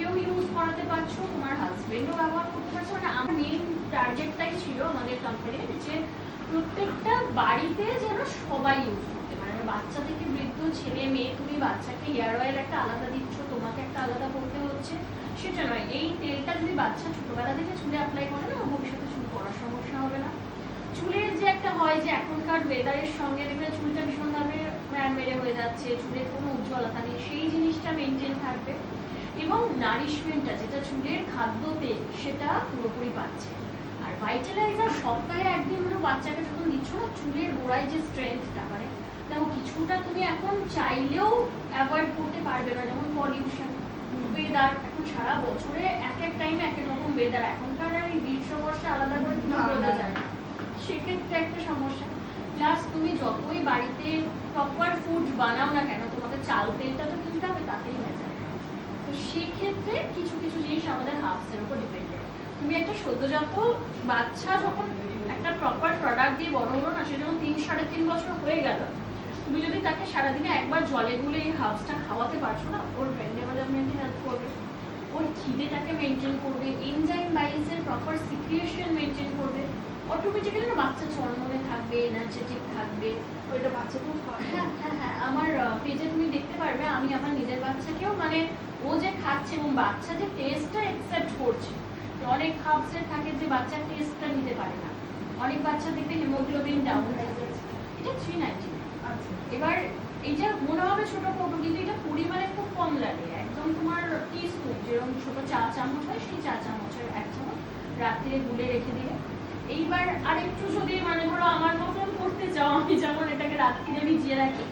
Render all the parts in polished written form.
নিজেও ইউজ করাতে পারছো, তোমার হাজবেন্ডও ব্যবহার করতে পারছো। মানে আমার মেইন টার্গেটটাই ছিল আমাদের কোম্পানির যে প্রত্যেকটা বাড়িতে যেন সবাই ইউজ করতে পারে, বাচ্চা থেকে বৃদ্ধ, ছেলে মেয়ে। তুমি বাচ্চাকে হেয়ার অয়েল একটা আলাদা দিচ্ছ, তোমাকে একটা আলাদা করতে হচ্ছে, সেটা নয়। এই তেলটা যদি বাচ্চা ছোটবেলা থেকে চুলে অ্যাপ্লাই করে না, ভবিষ্যতে চুল পড়ার সমস্যা হবে না। চুলের যে একটা হয় যে এখনকার ওয়েদারের সঙ্গে দেখবে চুলটা ভীষণভাবে মেরে হয়ে যাচ্ছে, চুলের কোনো উজ্জ্বলতা নেই, সেই জিনিসটা মেনটেন থাকবে। এবং নারিশমেন্টটা যেটা চুলের খাদ্যতে, সেটা পুরোপুরি পাচ্ছে। আর ভাইটালাইজার সপ্তাহে একদিন হলো বাচ্চাকে যখন দিচ্ছ না, চুলের গোড়ায় যে স্ট্রেংথটা, মানে দেখো কিছুটা তুমি এখন চাইলেও অ্যাভয়েড করতে পারবে না, যেমন পলিউশন, ওয়েদার। এখন সারা বছরে এক এক টাইমে এক এক রকম ওয়েদার, এখনকার আর এই গ্রীষ্ম বর্ষা আলাদা করে তুমি বোঝা যায় না, সেক্ষেত্রে একটা সমস্যা। প্লাস তুমি যতই বাড়িতে প্রপার ফুড বানাও না কেন, তোমাকে চাল তেলটা তো কিনতে হবে, তাতেই হয়ে যায়। তো সেক্ষেত্রে কিছু কিছু জিনিস আমাদের হার্বসের উপর ডিপেন্ডেন্ট। তুমি একটা সদ্যজাত বাচ্চা যখন একটা প্রপার প্রোডাক্ট দিয়ে বড় হলো না, সে যখন 3-3.5 বছর হয়ে গেল, তুমি যদি তাকে সারাদিনে একবার জলে গুলে এই হার্বসটা খাওয়াতে পারছো না, ওর ব্রেন ডেভেলপমেন্টে হেল্প করবে, ওর খিদেটাকে মেনটেন করবে, এনজাইম বাইলসের প্রপার সিক্রিয়েশন মেনটেন করবে, অটোমেটিক্যালি না বাচ্চা চরমনে থাকবে, এনার্জেটিক থাকবে। ওইটা বাচ্চাকেও হ্যাঁ হ্যাঁ হ্যাঁ, আমার পেজে তুমি দেখতে পারবে, আমি আমার নিজের বাচ্চাকেও, মানে ও যে খাচ্ছে এবং বাচ্চা যে টেস্টটা অ্যাকসেপ্ট করছে। অনেক হার্বসের থাকে যে বাচ্চার টেস্টটা নিতে পারে না, অনেক বাচ্চা দেখতে হিমোগ্লোবিন ডাউন হয়ে যাচ্ছে। এটা 390। আচ্ছা, এবার এইটা মনে হবে ছোট কৌটো, কিন্তু এটা পরিমাণে খুব কম লাগে, একদম তোমার টিস্পুন, যেরকম ছোট চা চামচ হয়, সেই চা চামচের 1 চামচ রাত্রে গুলে রেখে দিলে। এইবার আরেকটু যদি মানে ধরো আমার মতন করতে চাও, আমি যেমন এটাকে রাত্রিরে ভিজিয়ে রাখি,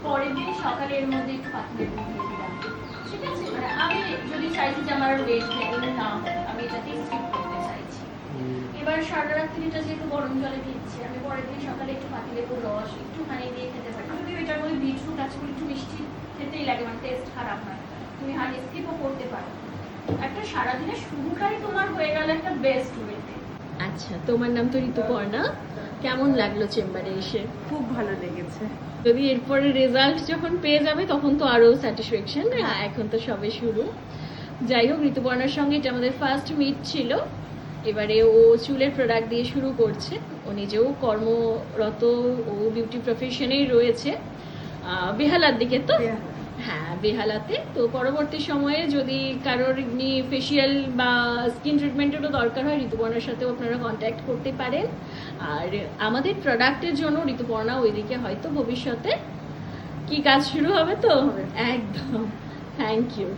পরের দিন সকালে এর মধ্যে একটু পাতিলেবু দিয়ে দিলাম, ঠিক আছে। মানে আমি যদি চাইছি যে আমার ওয়েট গেইন না হয়, আমি এটাকে স্কিপ করতে চাইছি, এবার সারা রাত্রিটা যেহেতু গরম জলে দিচ্ছি, আমি পরের দিন সকালে একটু পাতিলেবুর রস একটু হানি দিয়ে খেতে পারি। যদি এটার মধ্যে বিটরুট আছে, একটু মিষ্টি খেতেই লাগে, মানে টেস্ট খারাপ হয়, তুমি হানি স্কিপও করতে পারো। একটা সারাদিনের শুরুটাই তোমার হয়ে গেল একটা বেস্ট ওয়েতে। আচ্ছা, তোমার নাম তো ঋতুপর্ণা, কেমন লাগলো চেম্বারে এসে? খুব ভালো লেগেছে। যদি এরপরে রেজাল্ট যখন পেয়ে যাবে তখন তো আরো স্যাটিসফ্যাকশন, এখন তো সবে শুরু। যাই হোক, ঋতুপর্ণার সঙ্গে এটা আমাদের ফার্স্ট মিট ছিল। এবারে ও চুলের প্রোডাক্ট দিয়ে শুরু করছে, ও নিজেও কর্মরত, ও বিউটি প্রফেশনেই রয়েছে বেহালার দিকে তো। হ্যাঁ, বেহালাতে। তো পরবর্তী সময়ে যদি কারোর এমনি ফেসিয়াল বা স্কিন ট্রিটমেন্টেরও দরকার হয়, ঋতুপর্ণার সাথেও আপনারা কন্ট্যাক্ট করতে পারেন। আর আমাদের প্রোডাক্টের জন্য ঋতুপর্ণা ওইদিকে হয়তো ভবিষ্যতে কি কাজ শুরু হবে তো। একদম, থ্যাংক ইউ।